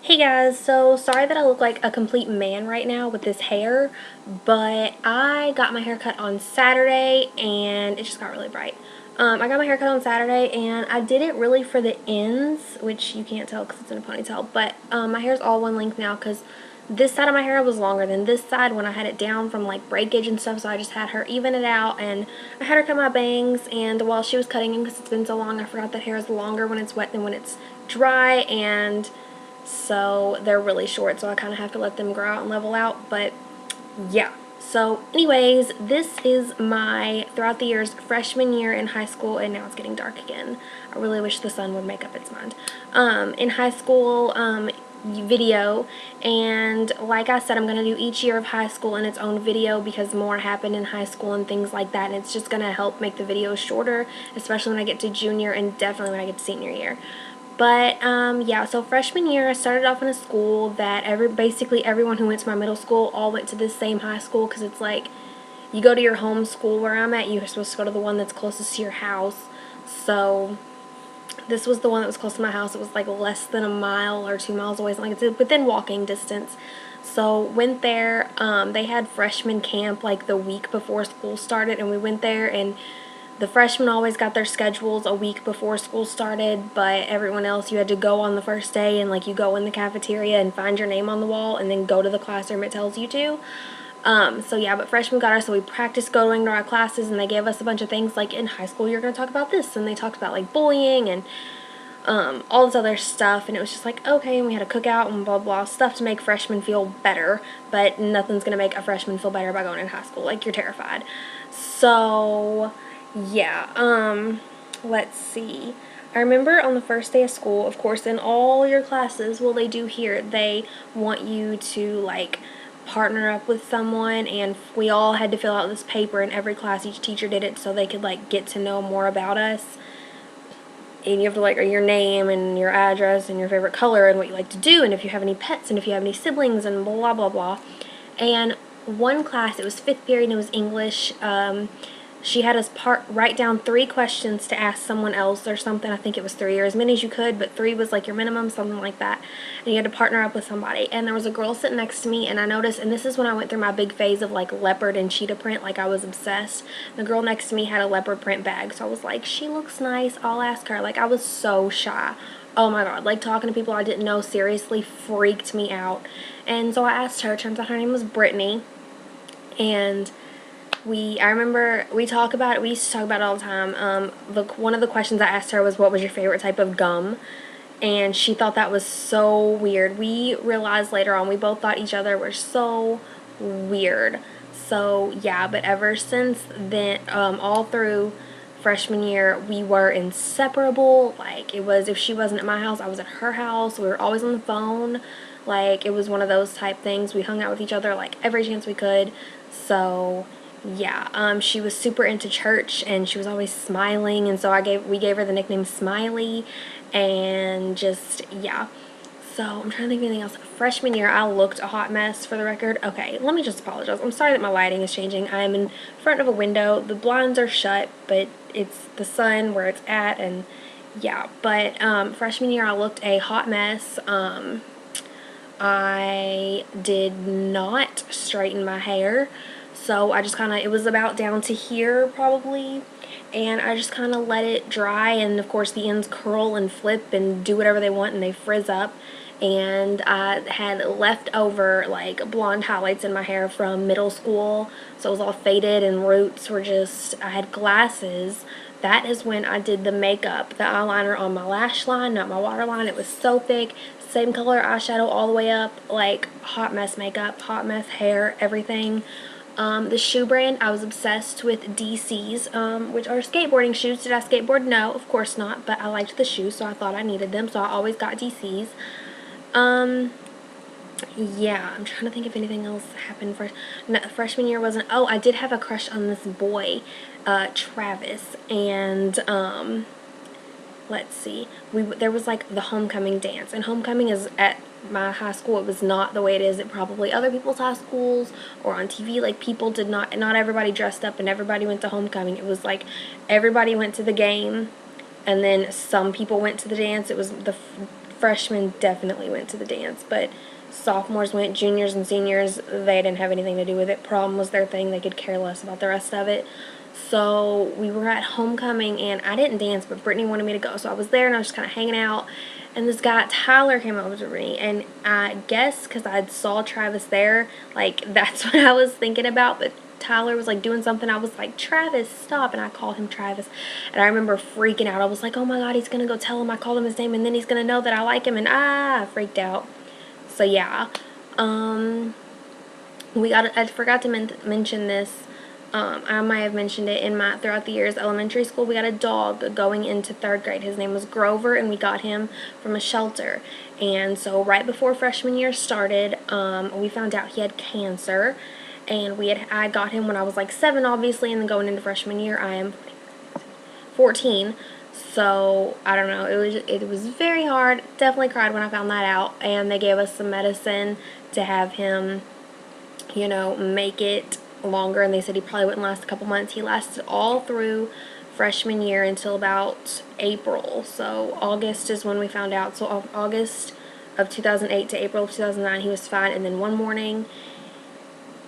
Hey guys, so sorry that I look like a complete man right now with this hair, but I got my hair cut on Saturday and it just got really bright. I got my hair cut on Saturday and I did it really for the ends, which you can't tell because it's in a ponytail, but my hair's all one length now because this side of my hair was longer than this side when I had it down from like breakage and stuff, so I just had her even it out and I had her cut my bangs, and while she was cutting them, because it's been so long, I forgot that hair is longer when it's wet than when it's dry, and so they're really short, so I kind of have to let them grow out and level out. But yeah, so anyways, this is my throughout the years freshman year in high school, and now it's getting dark again. I really wish the sun would make up its mind. In high school video, and like I said, I'm going to do each year of high school in its own video because more happened in high school and things like that, and it's just going to help make the videos shorter, especially when I get to junior and definitely when I get to senior year. But yeah, so freshman year I started off in a school that basically everyone who went to my middle school all went to this same high school, because it's like you go to your home school where I'm at, you're supposed to go to the one that's closest to your house. So this was the one that was close to my house. It was like less than a mile or 2 miles away, something like it's within walking distance. So went there. They had freshman camp like the week before school started, and we went there, and the freshmen always got their schedules a week before school started, but everyone else, you had to go on the first day, and like you go in the cafeteria and find your name on the wall and then go to the classroom it tells you to. So yeah, but freshmen got us, so we practiced going to our classes, and they gave us a bunch of things like in high school you're going to talk about this, and they talked about like bullying and all this other stuff, and it was just like, okay, and we had a cookout and blah blah stuff to make freshmen feel better, but nothing's gonna make a freshman feel better by going in high school. Like, you're terrified. So yeah, let's see. I remember on the first day of school, of course, in all your classes, well, they do here, they want you to like partner up with someone, and we all had to fill out this paper in every class. Each teacher did it so they could like get to know more about us, and you have to like your name and your address and your favorite color and what you like to do, and if you have any pets and if you have any siblings and blah blah blah. And one class, it was fifth period and it was English. She had us write down 3 questions to ask someone else or something. I think it was 3 or as many as you could, but 3 was like your minimum, something like that. And you had to partner up with somebody. And there was a girl sitting next to me, and I noticed, and this is when I went through my big phase of like leopard and cheetah print, like I was obsessed. The girl next to me had a leopard print bag, so I was like, she looks nice, I'll ask her. Like, I was so shy. Oh my god, like talking to people I didn't know seriously freaked me out. And so I asked her. Turns out her name was Brittany. And I remember we used to talk about it all the time. One of the questions I asked her was, what was your favorite type of gum? And she thought that was so weird. We realized later on, we both thought each other were so weird. So yeah, but ever since then, all through freshman year, we were inseparable. Like, it was, if she wasn't at my house, I was at her house. We were always on the phone. Like, it was one of those type things. We hung out with each other like every chance we could. So yeah, she was super into church, and she was always smiling, and so we gave her the nickname Smiley, and just yeah. So I'm trying to think of anything else. Freshman year, I looked a hot mess, for the record. Okay, let me just apologize. I'm sorry that my lighting is changing. I am in front of a window. The blinds are shut, but it's the sun where it's at, and yeah. But freshman year, I looked a hot mess. I did not straighten my hair. So I just kind of, it was about down to here probably, and I just kind of let it dry, and of course the ends curl and flip and do whatever they want, and they frizz up. And I had leftover like blonde highlights in my hair from middle school, so it was all faded, and roots were just, I had glasses. That is when I did the makeup, the eyeliner on my lash line, not my waterline. It was so thick, same color eyeshadow all the way up, like hot mess makeup, hot mess hair, everything. The shoe brand, I was obsessed with DC's, which are skateboarding shoes. Did I skateboard? No, of course not, but I liked the shoes, so I thought I needed them, so I always got DC's. Yeah, I'm trying to think if anything else happened freshman year. Wasn't, oh, I did have a crush on this boy, Travis, and, let's see, there was like the homecoming dance, and homecoming is at my high school. It was not the way it is at probably other people's high schools or on TV. Like, people did not everybody dressed up and everybody went to homecoming. It was like everybody went to the game, and then some people went to the dance. It was the freshmen definitely went to the dance, but sophomores went, juniors and seniors, they didn't have anything to do with it. Prom was their thing. They could care less about the rest of it. So we were at homecoming, and I didn't dance, but Brittany wanted me to go. So I was there, and I was just kind of hanging out. And this guy, Tyler, came over to me. And I guess because I saw Travis there, like, that's what I was thinking about. But Tyler was, like, doing something. I was like, Travis, stop. And I called him Travis. And I remember freaking out. I was like, oh, my God, he's going to go tell him I called him his name. And then he's going to know that I like him. And I freaked out. So, yeah. I forgot to mention this. I might have mentioned it throughout the years. Elementary school, we got a dog going into 3rd grade. His name was Grover, and we got him from a shelter. And so right before freshman year started, we found out he had cancer. And I got him when I was like 7, obviously, and then going into freshman year, I am 14. So I don't know. It was very hard. Definitely cried when I found that out. And they gave us some medicine to have him, make it longer, and they said he probably wouldn't last a couple months. He lasted all through freshman year until about April. So August is when we found out. So August of 2008 to April of 2009, he was fine. And then one morning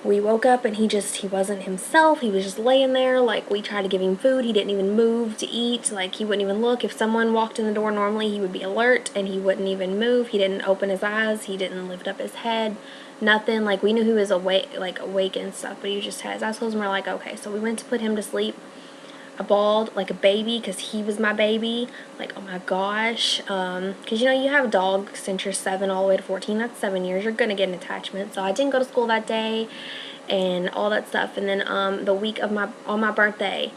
we woke up and he wasn't himself. He was just laying there. Like, we tried to give him food. He didn't even move to eat. Like, he wouldn't even look. If someone walked in the door normally, he would be alert, and he wouldn't even move. He didn't open his eyes. He didn't lift up his head. Nothing. Like, we knew he was awake and stuff, but he just had his eyes closed, and we're like, okay. So we went to put him to sleep. I bawled like a baby because he was my baby. Like, oh my gosh. Because, you have a dog since you're 7 all the way to 14. That's 7 years. You're going to get an attachment. So I didn't go to school that day and all that stuff. And then the week of my birthday,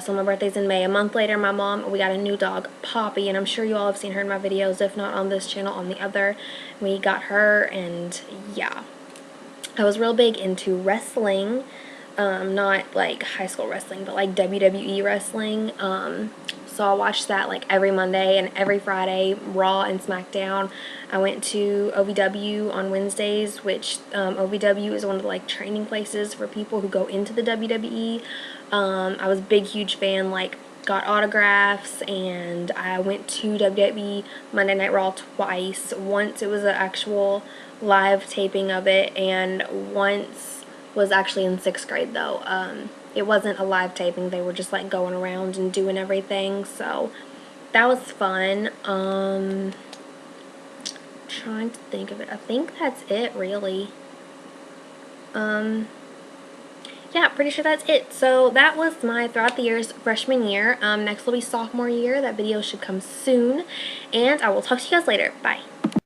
so my birthday's in May. A month later, we got a new dog, Poppy, and I'm sure you all have seen her in my videos, if not on this channel, on the other. We got her, and yeah. I was real big into wrestling, not like high school wrestling, but like WWE wrestling. So I watched that like every Monday and every Friday, Raw and SmackDown. I went to OVW on Wednesdays, which OVW is one of the like training places for people who go into the WWE. I was a big, huge fan, like got autographs, and I went to WWE Monday Night Raw twice. Once it was an actual live taping of it, and once was actually in 6th grade though. It wasn't a live taping. They were just like going around and doing everything. So that was fun. Trying to think of it. I think that's it really. Yeah, pretty sure that's it. So that was my throughout the years freshman year. Next will be sophomore year. That video should come soon. And I will talk to you guys later. Bye.